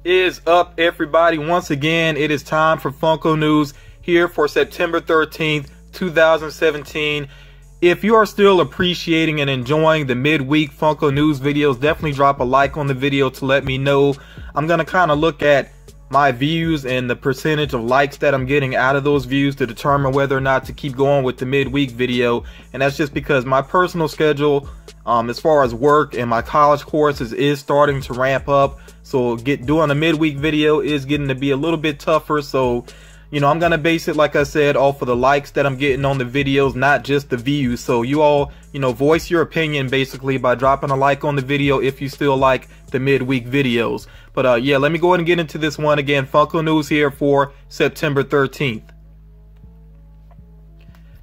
Is up, everybody? Once again, it is time for Funko News here for September 13th, 2017. If you are still appreciating and enjoying the midweek Funko News videos, definitely drop a like on the video to let me know. I'm going to kind of look at my views and the percentage of likes that I'm getting out of those views to determine whether or not to keep going with the midweek video. And that's just because my personal schedule, as far as work and my college courses, is starting to ramp up. So doing a midweek video is getting to be a little bit tougher. So, you know, I'm going to base it, like I said, off of the likes that I'm getting on the videos, not just the views. So you all, you know, voice your opinion basically by dropping a like on the video if you still like the midweek videos. But yeah, let me go ahead and get into this one again. Funko News here for September 13th.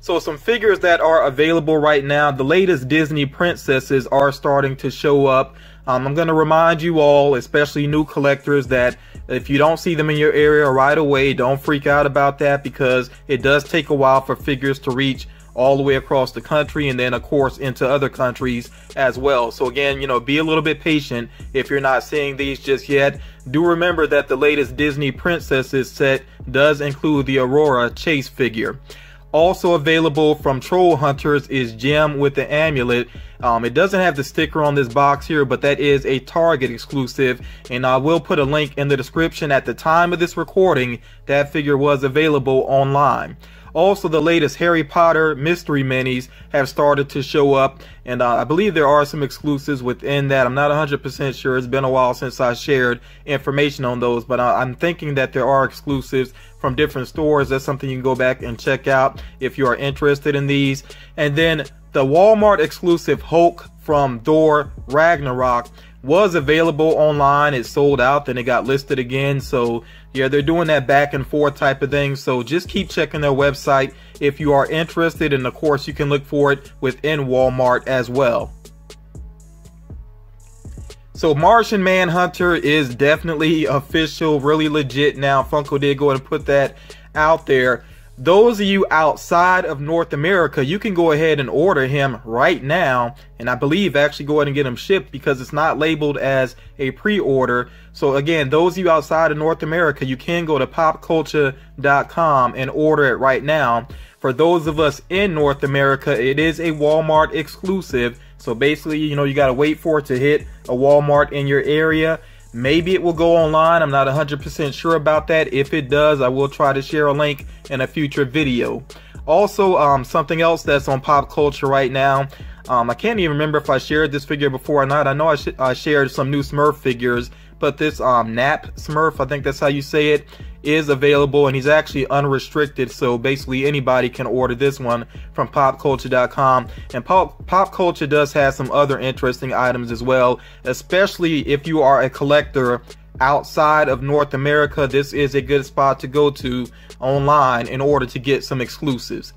So some figures that are available right now. The latest Disney princesses are starting to show up. I'm going to remind you all, especially new collectors, that if you don't see them in your area right away, don't freak out about that, because it does take a while for figures to reach all the way across the country and then of course into other countries as well. So again, you know, be a little bit patient if you're not seeing these just yet. Do remember that the latest Disney princesses set does include the Aurora Chase figure. Also available from Troll Hunters is Gem with the amulet. It doesn't have the sticker on this box here, but that is a Target exclusive, and I will put a link in the description. At the time of this recording, that figure was available online. Also, the latest Harry Potter mystery minis have started to show up, and I believe there are some exclusives within that. I'm not 100% sure. It's been a while since I shared information on those, but I'm thinking that there are exclusives from different stores. That's something you can go back and check out if you are interested in these. And then the Walmart exclusive Hulk from Thor Ragnarok was available online. It sold out, then it got listed again. So yeah, they're doing that back and forth type of thing. So just keep checking their website if you are interested, and of course you can look for it within Walmart as well. So Martian Manhunter is definitely official, really legit now. Funko did go ahead and put that out there. Those of you outside of North America, you can go ahead and order him right now, and I believe actually go ahead and get him shipped, because it's not labeled as a pre-order. So again, those of you outside of North America, you can go to popcultcha.com and order it right now. For those of us in North America, it is a Walmart exclusive. So basically, you know, you got to wait for it to hit a Walmart in your area. Maybe it will go online. I'm not 100% sure about that. If it does, I will try to share a link in a future video. Also, something else that's on Popcultcha right now. I can't even remember if I shared this figure before or not. I know I shared some new Smurf figures, but this Nap Smurf, I think that's how you say it, is available, and he's actually unrestricted. So basically anybody can order this one from popcultcha.com. And Popcultcha does have some other interesting items as well, especially if you are a collector outside of North America. This is a good spot to go to online in order to get some exclusives.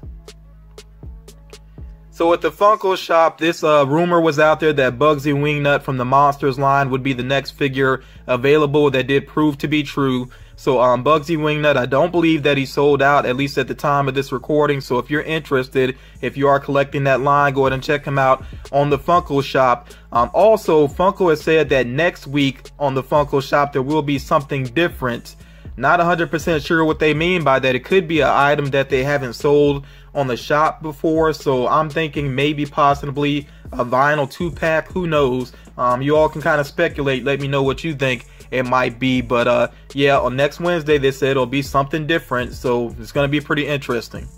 So at the Funko shop, this rumor was out there that Bugsy Wingnut from the Monsters line would be the next figure available. That did prove to be true. So Bugsy Wingnut, I don't believe that he sold out, at least at the time of this recording. So if you're interested, if you are collecting that line, go ahead and check him out on the Funko shop. Also, Funko has said that next week on the Funko shop there will be something different. Not 100% sure what they mean by that. It could be an item that they haven't sold on the shop before. So I'm thinking maybe possibly a vinyl 2-pack. Who knows? You all can kind of speculate. Let me know what you think it might be. But yeah, on next Wednesday they said it'll be something different. So it's going to be pretty interesting.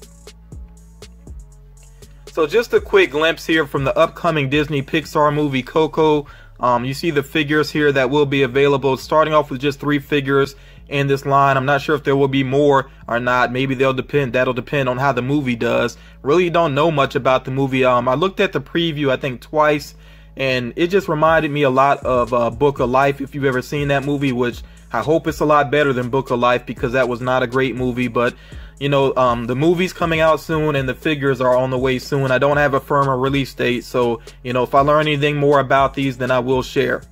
So just a quick glimpse here from the upcoming Disney Pixar movie Coco. You see the figures here that will be available, starting off with just 3 figures in this line. I'm not sure if there will be more or not. Maybe that'll depend on how the movie does. Really don't know much about the movie. I looked at the preview I think twice, and it just reminded me a lot of Book of Life, if you've ever seen that movie, which I hope it's a lot better than Book of Life, because that was not a great movie. But you know, the movie's coming out soon and the figures are on the way soon. I don't have a firmer release date, so you know, if I learn anything more about these, then I will share.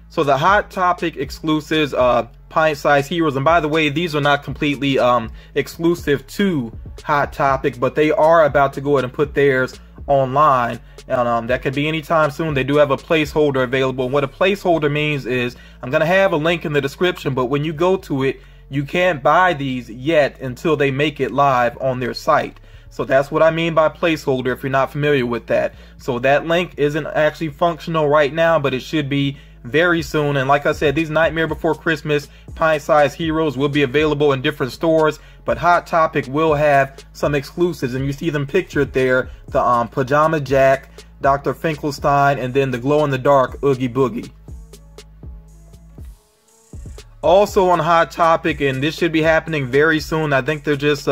So the Hot Topic exclusives, Pint Size Heroes, and by the way, these are not completely exclusive to Hot Topic, but they are about to go ahead and put theirs online. and that could be anytime soon. They do have a placeholder available. And what a placeholder means is, I'm going to have a link in the description, but when you go to it, you can't buy these yet until they make it live on their site. So that's what I mean by placeholder, if you're not familiar with that. So that link isn't actually functional right now, but it should be very soon. And like I said, these Nightmare Before Christmas pint-sized heroes will be available in different stores, but Hot Topic will have some exclusives, and you see them pictured there: the Pajama Jack, Dr. Finkelstein, and then the glow-in-the-dark Oogie Boogie. Also on Hot Topic, and this should be happening very soon. I think they're just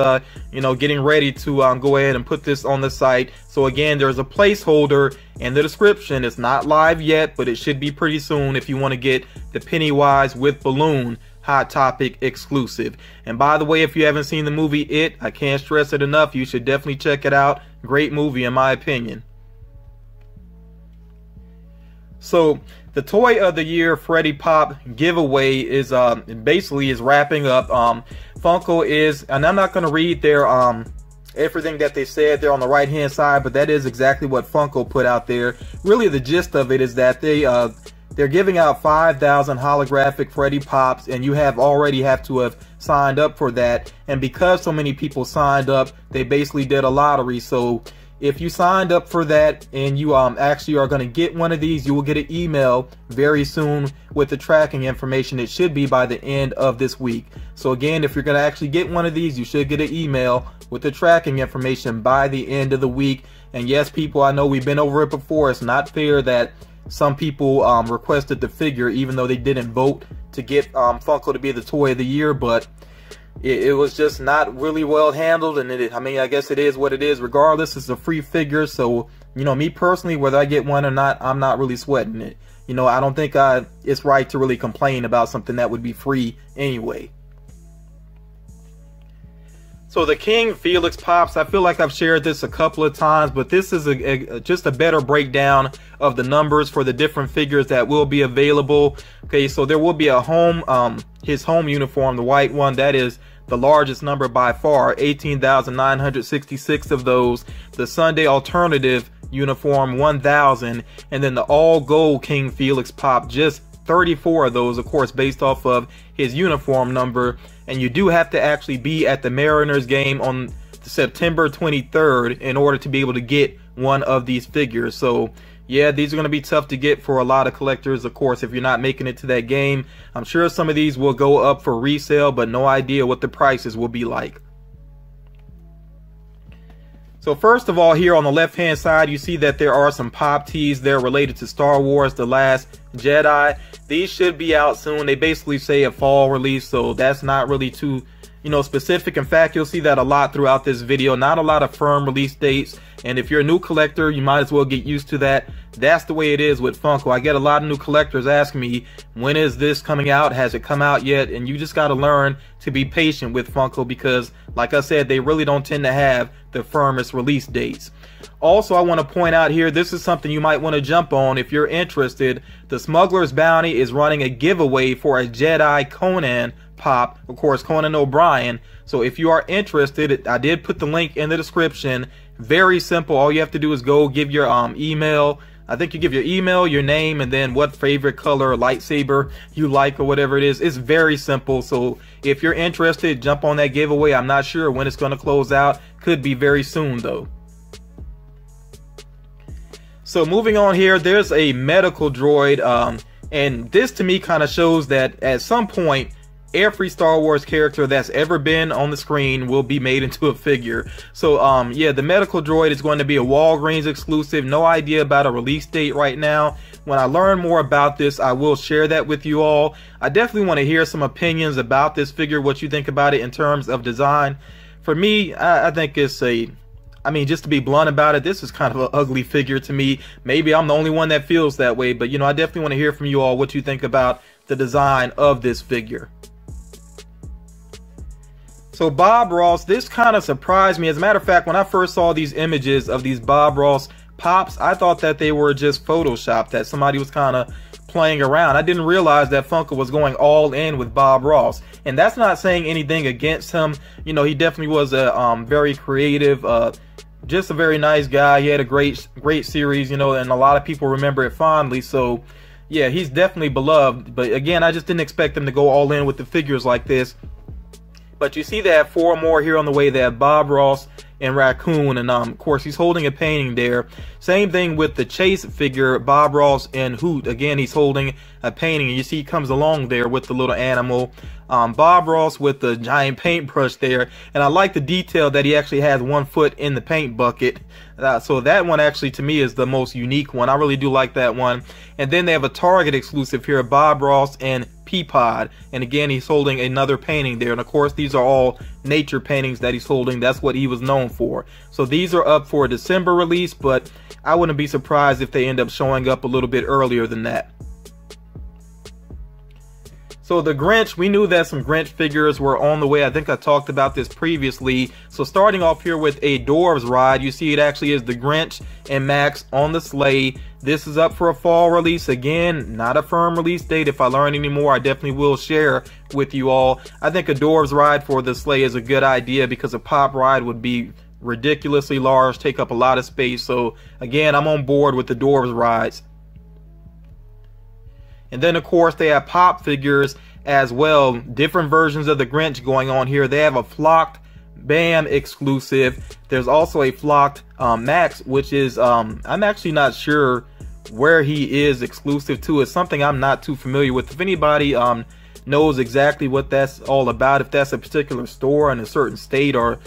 getting ready to go ahead and put this on the site. So again, there's a placeholder in the description. It's not live yet, but it should be pretty soon if you want to get the Pennywise with balloon Hot Topic exclusive. And by the way, if you haven't seen the movie It, I can't stress it enough, you should definitely check it out. Great movie in my opinion. So the Toy of the Year Freddy Pop giveaway is basically wrapping up. Funko is, and I'm not going to read their everything that they said there on the right hand side, but that is exactly what Funko put out there. Really, the gist of it is that they're giving out 5,000 holographic Freddy Pops, and you already have to have signed up for that. And because so many people signed up, they basically did a lottery. So if you signed up for that and you actually are going to get one of these, you will get an email very soon with the tracking information. It should be by the end of this week. So again, if you're going to actually get one of these, you should get an email with the tracking information by the end of the week. And yes, people, I know we've been over it before. It's not fair that some people requested the figure even though they didn't vote to get Funko to be the Toy of the Year, but it was just not really well handled. And I mean, I guess it is what it is. Regardless, it's a free figure, so me personally, whether I get one or not, I'm not really sweating it. I don't think it's right to really complain about something that would be free anyway. So the King Felix Pops, I feel like I've shared this a couple of times, but this is just a better breakdown of the numbers for the different figures that will be available. Okay, so there will be a his home uniform, the white one, that is the largest number by far, 18,966 of those. The Sunday alternative uniform, 1,000, and then the all gold King Felix Pop, just 34 of those, of course, based off of his uniform number. And you do have to actually be at the Mariners game on September 23rd in order to be able to get one of these figures. So yeah, these are going to be tough to get for a lot of collectors, of course, if you're not making it to that game. I'm sure some of these will go up for resale, but no idea what the prices will be like. So first of all, here on the left hand side, you see that there are some pop tees there related to Star Wars The Last Jedi. These should be out soon. They basically say a fall release, so that's not really too specific. In fact, you'll see that a lot throughout this video. Not a lot of firm release dates, and if you're a new collector, you might as well get used to that. That's the way it is with Funko. I get a lot of new collectors asking me, when is this coming out? Has it come out yet? And you just got to learn to be patient with Funko because, like I said, they really don't tend to have the firmest release dates. Also, I want to point out here, this is something you might want to jump on if you're interested. The Smuggler's Bounty is running a giveaway for a Jedi Conan Pop, of course, Conan O'Brien. So if you are interested, I did put the link in the description. Very simple. All you have to do is go give your email. I think you give your email, your name, and then what favorite color or lightsaber you like or whatever it is. It's very simple. So if you're interested, jump on that giveaway. I'm not sure when it's going to close out. Could be very soon though. So moving on here, there's a medical droid, and this to me kind of shows that at some point every Star Wars character that's ever been on the screen will be made into a figure. So yeah, the medical droid is going to be a Walgreens exclusive. No idea about a release date right now. When I learn more about this, I will share that with you all. I definitely want to hear some opinions about this figure, what you think about it in terms of design. For me, I think it's just to be blunt about it, this is kind of an ugly figure to me. Maybe I'm the only one that feels that way, but I definitely want to hear from you all what you think about the design of this figure. So Bob Ross, this kind of surprised me. As a matter of fact, when I first saw these images of these Bob Ross Pops, I thought that they were just photoshopped, that somebody was kind of playing around. I didn't realize that Funko was going all in with Bob Ross. And that's not saying anything against him. He definitely was a very creative just a very nice guy. He had a great series, you know, and a lot of people remember it fondly. So yeah, he's definitely beloved. But again, I just didn't expect them to go all in with the figures like this. But you see they have 4 more here on the way. They have Bob Ross and Raccoon, and of course he's holding a painting there. Same thing with the Chase figure, Bob Ross and Hoot. Again, he's holding a painting, and you see he comes along there with the little animal. Bob Ross with the giant paintbrush there, and I like the detail that he actually has 1 foot in the paint bucket. So that one actually to me is the most unique one. I really do like that one. And then they have a Target exclusive here, Bob Ross and Peapod, and again he's holding another painting there, and of course these are all nature paintings that he's holding. That's what he was known for. So these are up for a December release, but I wouldn't be surprised if they end up showing up a little bit earlier than that. So the Grinch, we knew that some Grinch figures were on the way. I think I talked about this previously. So starting off here with a Dwarves ride, you see it actually is the Grinch and Max on the sleigh. This is up for a fall release. Again, not a firm release date. If I learn any more, I definitely will share with you all. I think a Dwarves ride for the sleigh is a good idea because a pop ride would be ridiculously large, take up a lot of space. So again, I'm on board with the Dwarves rides. And then of course they have pop figures as well, different versions of the Grinch going on here. They have a flocked Bam exclusive. There's also a flocked Max, which is I'm actually not sure where he is exclusive to. It's something I'm not too familiar with. If anybody knows exactly what that's all about, if that's a particular store in a certain state, or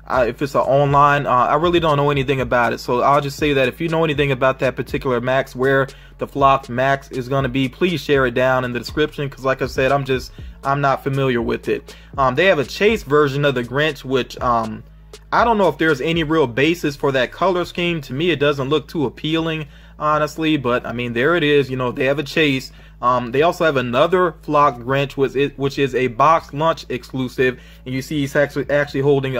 if it's an online, I really don't know anything about it. So I'll just say that if you know anything about that particular Max, where the flocked Max is going to be, please share it down in the description, because like I said, I'm not familiar with it. They have a Chase version of the Grinch, which I don't know if there's any real basis for that color scheme. To me, it doesn't look too appealing, honestly, but I mean, there it is. You know, they have a Chase. They also have another flocked Grinch, which is a box lunch exclusive, and you see he's actually holding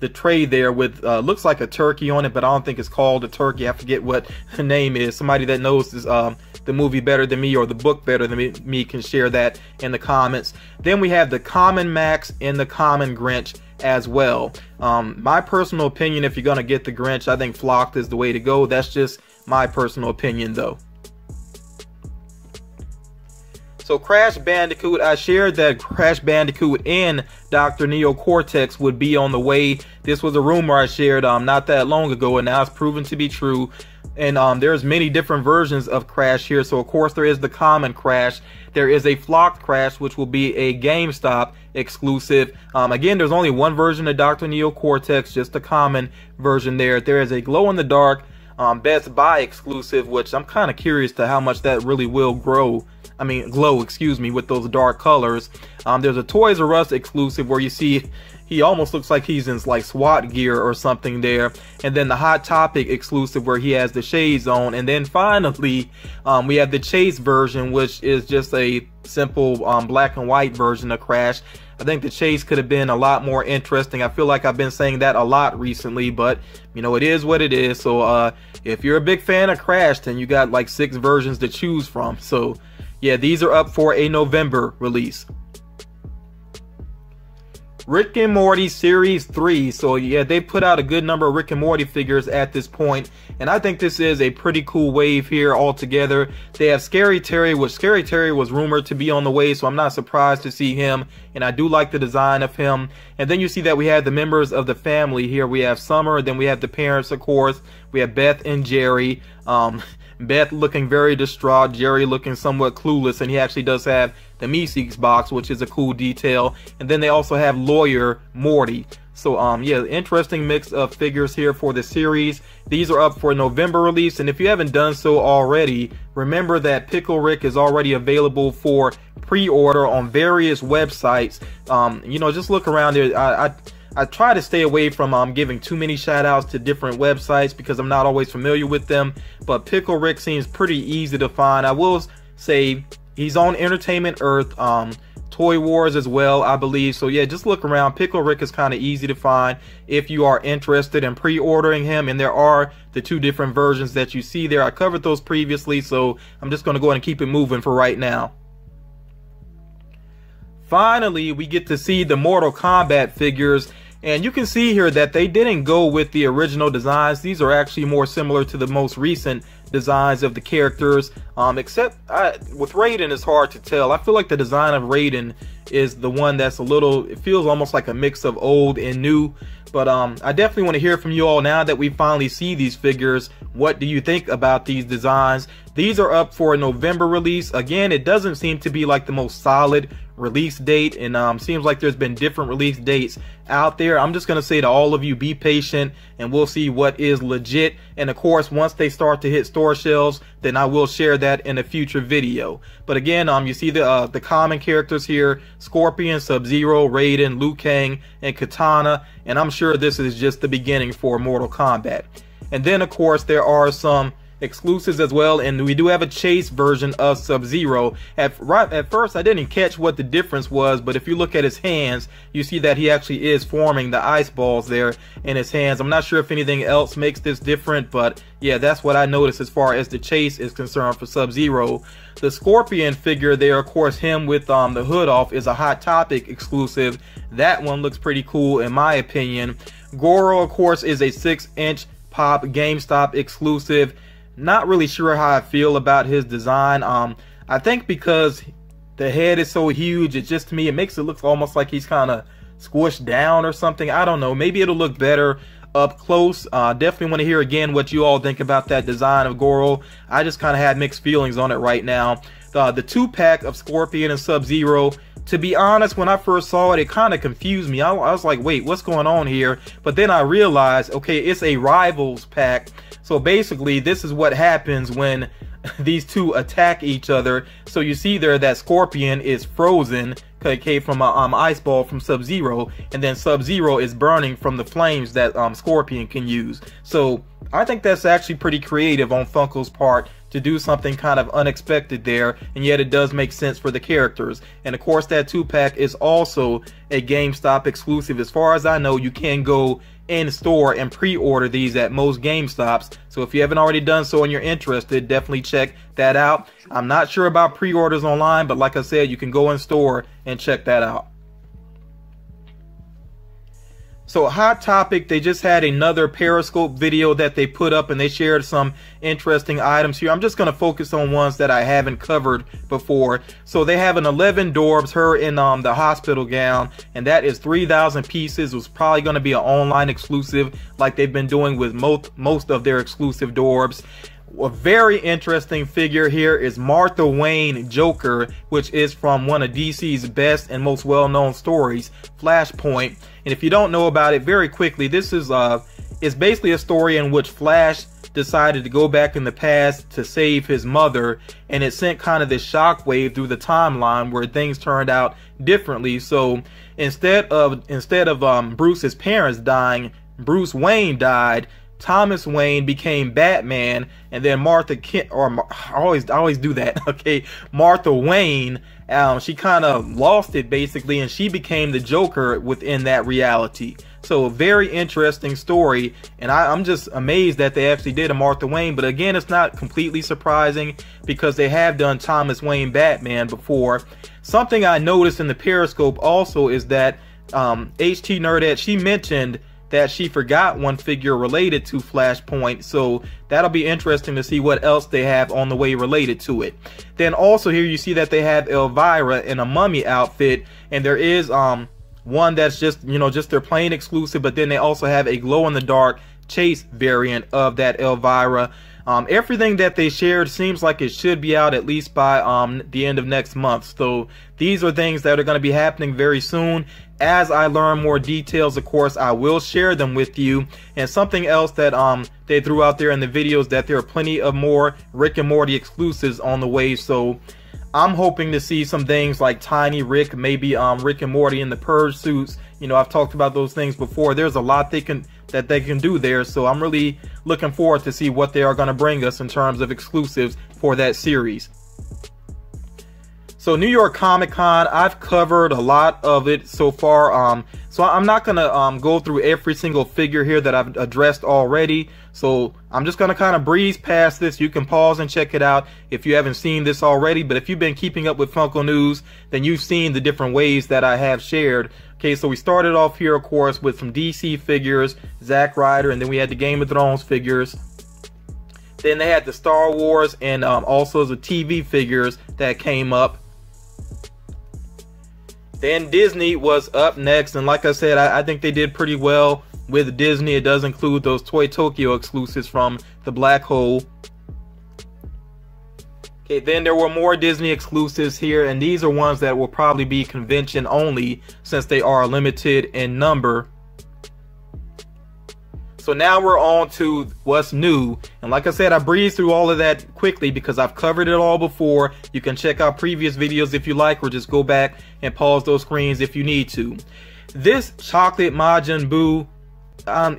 the tray there with looks like a turkey on it, but I don't think it's called a turkey. I forget what the name is. Somebody that knows this, the movie better than me or the book better than me can share that in the comments. Then we have the common Max and the common Grinch as well. My personal opinion, if you're gonna get the Grinch, I think flocked is the way to go. That's just my personal opinion though. So Crash Bandicoot, I shared that Crash Bandicoot and Dr. Neo Cortex would be on the way. This was a rumor I shared not that long ago, and now it's proven to be true. And there's many different versions of Crash here. So of course there is the common Crash. There is a flocked Crash, which will be a GameStop exclusive. Again, there's only one version of Dr. Neo Cortex, just the common version there. There is a glow-in-the-dark Best Buy exclusive, which I'm kind of curious to how much that really will glow, excuse me, with those dark colors. There's a Toys R Us exclusive where you see he almost looks like he's in like SWAT gear or something there. And then the Hot Topic exclusive where he has the shades on. And then finally, we have the Chase version, which is just a simple black and white version of Crash. I think the Chase could have been a lot more interesting. I feel like I've been saying that a lot recently, but you know, it is what it is. So if you're a big fan of Crash, then you got like 6 versions to choose from. So yeah, these are up for a November release. Rick and Morty Series 3. So yeah, they put out a good number of Rick and Morty figures at this point, and I think this is a pretty cool wave here altogether. They have Scary Terry, which Scary Terry was rumored to be on the way, so I'm not surprised to see him, and I do like the design of him. And then you see that we have the members of the family here. We have Summer, then we have the parents, of course. We have Beth and Jerry. Beth looking very distraught, Jerry looking somewhat clueless, and he actually does have the Meeseeks box, which is a cool detail. And then they also have lawyer Morty. So yeah, interesting mix of figures here for the series. These are up for a November release, and if you haven't done so already, remember that Pickle Rick is already available for pre-order on various websites. You know, just look around there. I try to stay away from giving too many shout outs to different websites because I'm not always familiar with them, but Pickle Rick seems pretty easy to find. I will say he's on Entertainment Earth, Toy Wars as well, I believe. So yeah, just look around. Pickle Rick is kind of easy to find if you are interested in pre-ordering him, and there are the 2 different versions that you see there. I covered those previously, so I'm just going to go ahead and keep it moving for right now. Finally, we get to see the Mortal Kombat figures, And you can see here that they didn't go with the original designs. These are actually more similar to the most recent designs of the characters, except with Raiden it's hard to tell. I feel like the design of Raiden is the one that's a little, it feels almost like a mix of old and new. But I definitely want to hear from you all now that we finally see these figures. What do you think about these designs? These are up for a November release. Again, it doesn't seem to be like the most solid release date, and seems like there's been different release dates out there. I'm just gonna say to all of you, be patient and we'll see what is legit. And of course, once they start to hit store shelves, then I will share that in a future video. But again, you see the common characters here: Scorpion, Sub-Zero, Raiden, Liu Kang, and Katana. And I'm sure this is just the beginning for Mortal Kombat. And then of course there are some exclusives as well, and we do have a chase version of Sub-Zero. At first I didn't catch what the difference was, but if you look at his hands, you see that he actually is forming the ice balls there in his hands. I'm not sure if anything else makes this different, but yeah, that's what I noticed as far as the chase is concerned for Sub-Zero. The Scorpion figure there, of course, him with the hood off, is a Hot Topic exclusive. That one looks pretty cool in my opinion. Goro, of course, is a 6-inch pop GameStop exclusive. Not really sure how I feel about his design. I think because the head is so huge, it just, to me, it makes it look almost like he's kind of squished down or something. I don't know, maybe it'll look better up close. Definitely want to hear again what you all think about that design of Goro. I just kind of had mixed feelings on it right now. The 2-pack of Scorpion and Sub-Zero, to be honest, when I first saw it, it kind of confused me. I was like, wait, what's going on here? But then I realized, okay, it's a Rivals pack. So basically, this is what happens when these two attack each other. So you see there that Scorpion is frozen, okay, from an ice ball from Sub-Zero, and then Sub-Zero is burning from the flames that Scorpion can use. So I think that's actually pretty creative on Funko's part to do something kind of unexpected there, and yet it does make sense for the characters. And of course, that 2-pack is also a GameStop exclusive. As far as I know, you can go in store and pre-order these at most GameStops. So if you haven't already done so and you're interested, definitely check that out. I'm not sure about pre-orders online, but like I said, you can go in store and check that out. So Hot Topic, they just had another Periscope video that they put up, and they shared some interesting items here. I'm just going to focus on ones that I haven't covered before. So they have an 11 Dorbs, her in the hospital gown, and that is 3,000 pieces. It was probably going to be an online exclusive like they've been doing with most of their exclusive Dorbs. A very interesting figure here is Martha Wayne Joker, which is from one of DC's best and most well-known stories, Flashpoint. And if you don't know about it, very quickly, this is it's basically a story in which Flash decided to go back in the past to save his mother, and it sent kind of this shockwave through the timeline where things turned out differently. So instead of Bruce's parents dying, Bruce Wayne died. Thomas Wayne became Batman, and then Martha I always do that. Okay, Martha Wayne, she kind of lost it basically, and she became the Joker within that reality. So a very interesting story, and I'm just amazed that they actually did a Martha Wayne. But again, it's not completely surprising because they have done Thomas Wayne Batman before. Something I noticed in the Periscope also is that HT Nerdette, she mentioned that she forgot one figure related to Flashpoint, so that'll be interesting to see what else they have on the way related to it. Then also here you see that they have Elvira in a mummy outfit, and there is one that's just, you know, just their plain exclusive, but then they also have a glow-in-the-dark chase variant of that Elvira. Everything that they shared seems like it should be out at least by the end of next month. So these are things that are going to be happening very soon. As I learn more details, of course, I will share them with you. And something else that they threw out there in the videos, that there are plenty of more Rick and Morty exclusives on the way. So I'm hoping to see some things like Tiny Rick, maybe Rick and Morty in the Purge suits. You know, I've talked about those things before. There's a lot they can do there, so I'm really looking forward to see what they are going to bring us in terms of exclusives for that series. So New York Comic Con, I've covered a lot of it so far. So I'm not gonna go through every single figure here that I've addressed already. So I'm just gonna kind of breeze past this. You can pause and check it out if you haven't seen this already. But if you've been keeping up with Funko news, then you've seen the different waves that I have shared. Okay, so we started off here, of course, with some DC figures, Zack Ryder, and then we had the Game of Thrones figures. Then they had the Star Wars and also the TV figures that came up. Then Disney was up next, and like I said, I think they did pretty well with Disney. It does include those Toy Tokyo exclusives from the Black Hole. Okay, then there were more Disney exclusives here, and these are ones that will probably be convention only since they are limited in number. So now we're on to what's new, and like I said, I breezed through all of that quickly because I've covered it all before. You can check out previous videos if you like, or just go back and pause those screens if you need to. This chocolate Majin Buu,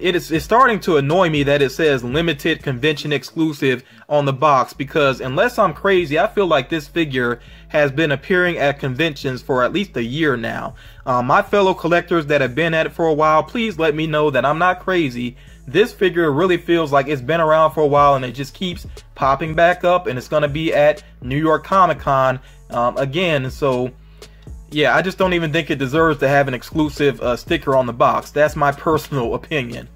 it's starting to annoy me that it says limited convention exclusive on the box, because unless I'm crazy, I feel like this figure has been appearing at conventions for at least a year now. My fellow collectors that have been at it for a while, please let me know that I'm not crazy. This figure really feels like it's been around for a while, and it just keeps popping back up, and it's going to be at New York Comic Con again. So yeah, I just don't even think it deserves to have an exclusive sticker on the box. That's my personal opinion.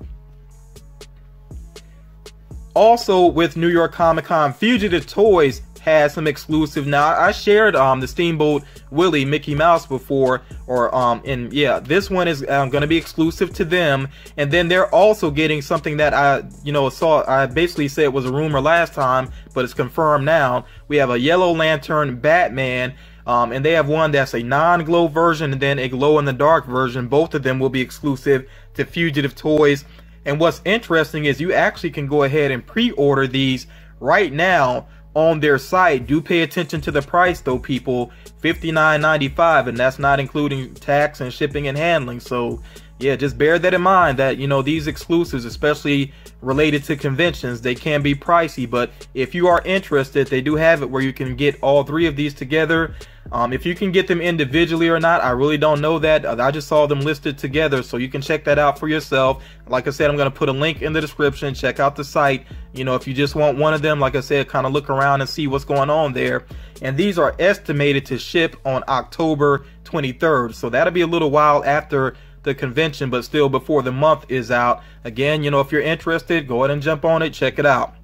Also with New York Comic Con, Fugitive Toys has some exclusive. Now I shared the Steamboat Willie Mickey Mouse before, and yeah, this one is going to be exclusive to them. And then they're also getting something that I basically said was a rumor last time, but it's confirmed now. We have a Yellow Lantern Batman, and they have one that's a non-glow version and then a glow-in-the-dark version. Both of them will be exclusive to Fugitive Toys. And what's interesting is you actually can go ahead and pre-order these right now on their site. Do pay attention to the price though, people. $59.95, and that's not including tax and shipping and handling. So yeah, just bear that in mind, that these exclusives, especially related to conventions, they can be pricey. But if you are interested, they do have it where you can get all three of these together. If you can get them individually or not, I really don't know that. I just saw them listed together, so you can check that out for yourself. Like I said, I'm going to put a link in the description. Check out the site. If you just want one of them, like I said, kind of look around and see what's going on there. And these are estimated to ship on October 23rd, so that'll be a little while after the convention, but still before the month is out. Again, if you're interested, go ahead and jump on it, check it out.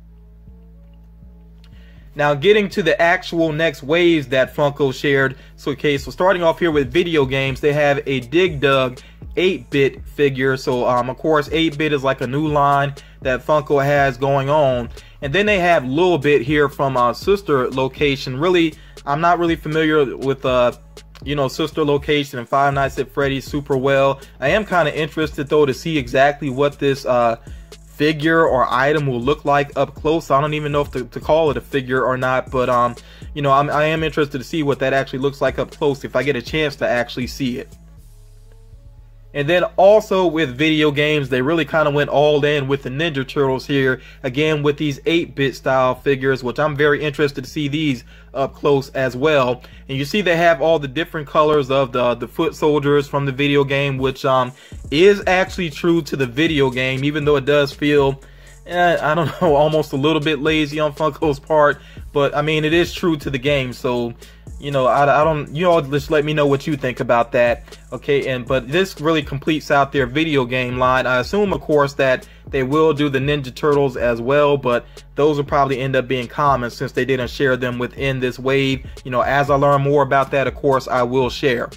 Now getting to the actual next waves that Funko shared. So starting off here with video games, they have a Dig Dug 8-bit figure. So of course 8-bit is like a new line that Funko has going on. And then they have Lil Bit here from Sister Location. Really, I'm not really familiar with Sister Location and Five Nights at Freddy's super well. I am kind of interested though to see exactly what this figure or item will look like up close. I don't even know if to call it a figure or not, but I am interested to see what that actually looks like up close if I get a chance to actually see it. And then also with video games, they really kind of went all in with the Ninja Turtles here, again with these 8-bit style figures, which I'm very interested to see these up close as well. And you see they have all the different colors of the foot soldiers from the video game, which is actually true to the video game, even though it does feel I don't know, almost a little bit lazy on Funko's part, but I mean it is true to the game. So I don't, just let me know what you think about that. Okay, but this really completes out their video game line. I assume, of course, that they will do the Ninja Turtles as well, but those will probably end up being common since they didn't share them within this wave. As I learn more about that, of course, I will share.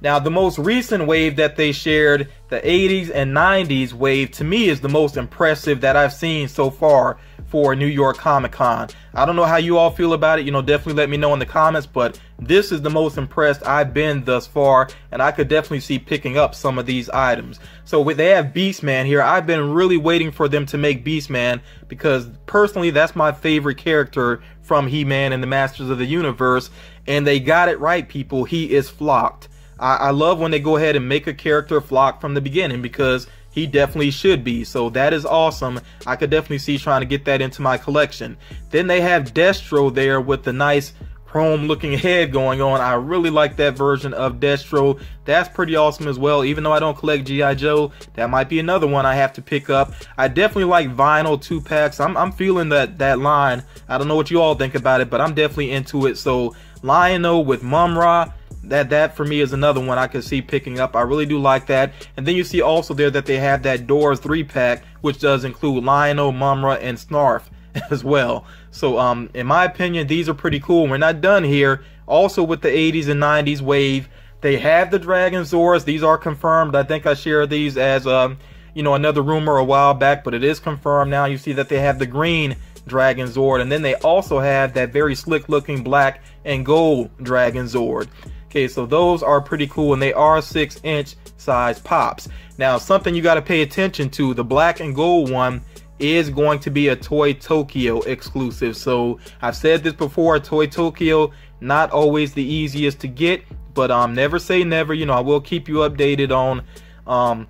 Now, the most recent wave that they shared, the 80s and 90s wave, to me is the most impressive that I've seen so far for New York Comic Con. I don't know how you all feel about it. Definitely let me know in the comments, but this is the most impressed I've been thus far, and I could definitely see picking up some of these items. So they have Beastman here. I've been really waiting for them to make Beastman because personally that's my favorite character from He-Man and the Masters of the Universe, and they got it right, people. He is flocked. I love when they go ahead and make a character flock from the beginning because, he definitely should be. So that is awesome. I could definitely see trying to get that into my collection. Then they have Destro there with the nice chrome looking head going on. I really like that version of Destro. That's pretty awesome as well. Even though I don't collect G.I. Joe, that might be another one I have to pick up. I definitely like vinyl 2-packs. I'm feeling that line. I don't know what you all think about it, but I'm definitely into it. So Lion-O with Mum-Ra, that for me is another one I could see picking up. I really do like that. And then you see also there that they have that Doors 3-pack, which does include Lion-O, Mum-Ra, and Snarf as well. So in my opinion, these are pretty cool. We're not done here. Also with the 80s and 90s wave, they have the Dragon Zords. These are confirmed. I think I shared these as you know, another rumor a while back, but it is confirmed now. You see that they have the green Dragon Zord, and then they also have that very slick looking black and gold Dragon Zord. Okay, so those are pretty cool, and they are 6-inch size pops. Now, something you got to pay attention to, the black and gold one is going to be a Toy Tokyo exclusive. So I've said this before, Toy Tokyo, not always the easiest to get, but never say never. You know, I will keep you updated on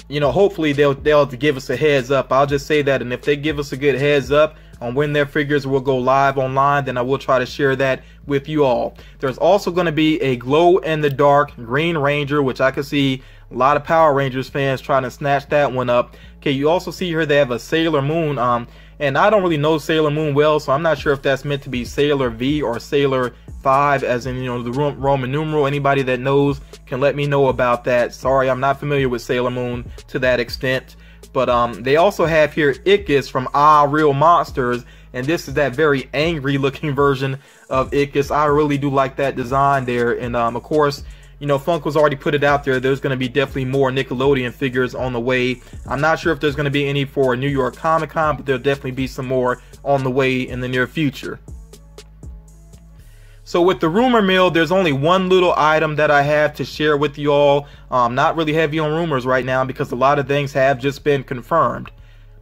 you know, hopefully they'll give us a heads up. I'll just say that, and if they give us a good heads up on when their figures will go live online, then I will try to share that with you all. There's also going to be a glow in the dark Green Ranger, which I can see a lot of Power Rangers fans trying to snatch that one up. Okay, you also see here they have a Sailor Moon, and I don't really know Sailor Moon well, so I'm not sure if that's meant to be Sailor V or Sailor 5, as in, you know, the Roman numeral. Anybody that knows can let me know about that. Sorry, I'm not familiar with Sailor Moon to that extent. But they also have here Ickis from Real Monsters, and this is that very angry looking version of Ickis. I really do like that design there, and of course, you know, Funko's already put it out there. There's going to be definitely more Nickelodeon figures on the way. I'm not sure if there's going to be any for New York Comic Con, but there'll definitely be some more on the way in the near future. So with the rumor mill, there's only one little item that I have to share with you all. Not really heavy on rumors right now because a lot of things have just been confirmed.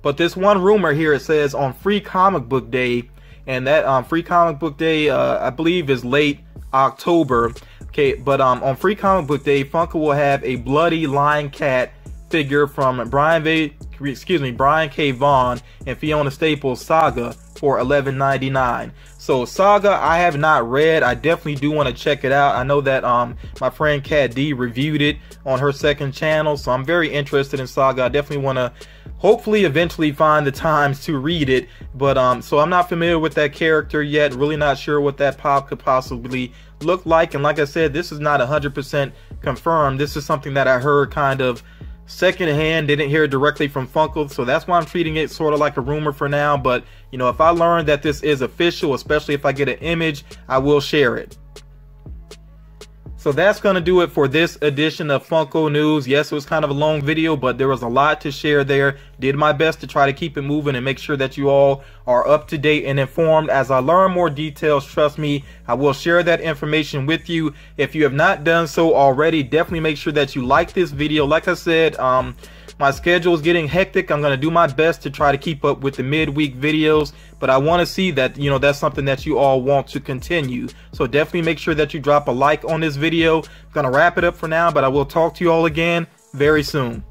But this one rumor here, it says on Free Comic Book Day, and that Free Comic Book Day, I believe, is late October. Okay, but on Free Comic Book Day, Funko will have a bloody lion cat figure from Brian K. Vaughan and Fiona Staples' Saga for $11.99. So Saga, I have not read. I definitely do want to check it out. I know that my friend Kat D reviewed it on her second channel, so I'm very interested in Saga. I definitely want to hopefully eventually find the times to read it. But so I'm not familiar with that character yet. Really not sure what that pop could possibly look like. And like I said, this is not 100% confirmed. This is something that I heard kind of secondhand, didn't hear it directly from Funko, so that's why I'm treating it sort of like a rumor for now. But you know, if I learn that this is official, especially if I get an image, I will share it. So that's going to do it for this edition of Funko News. Yes, it was kind of a long video, but there was a lot to share there. Did my best to try to keep it moving and make sure that you all are up to date and informed. As I learn more details, trust me, I will share that information with you. If you have not done so already, definitely make sure that you like this video. Like I said, my schedule is getting hectic. I'm going to do my best to try to keep up with the midweek videos, but I want to see that, you know, that's something that you all want to continue. So definitely make sure that you drop a like on this video. I'm going to wrap it up for now, but I will talk to you all again very soon.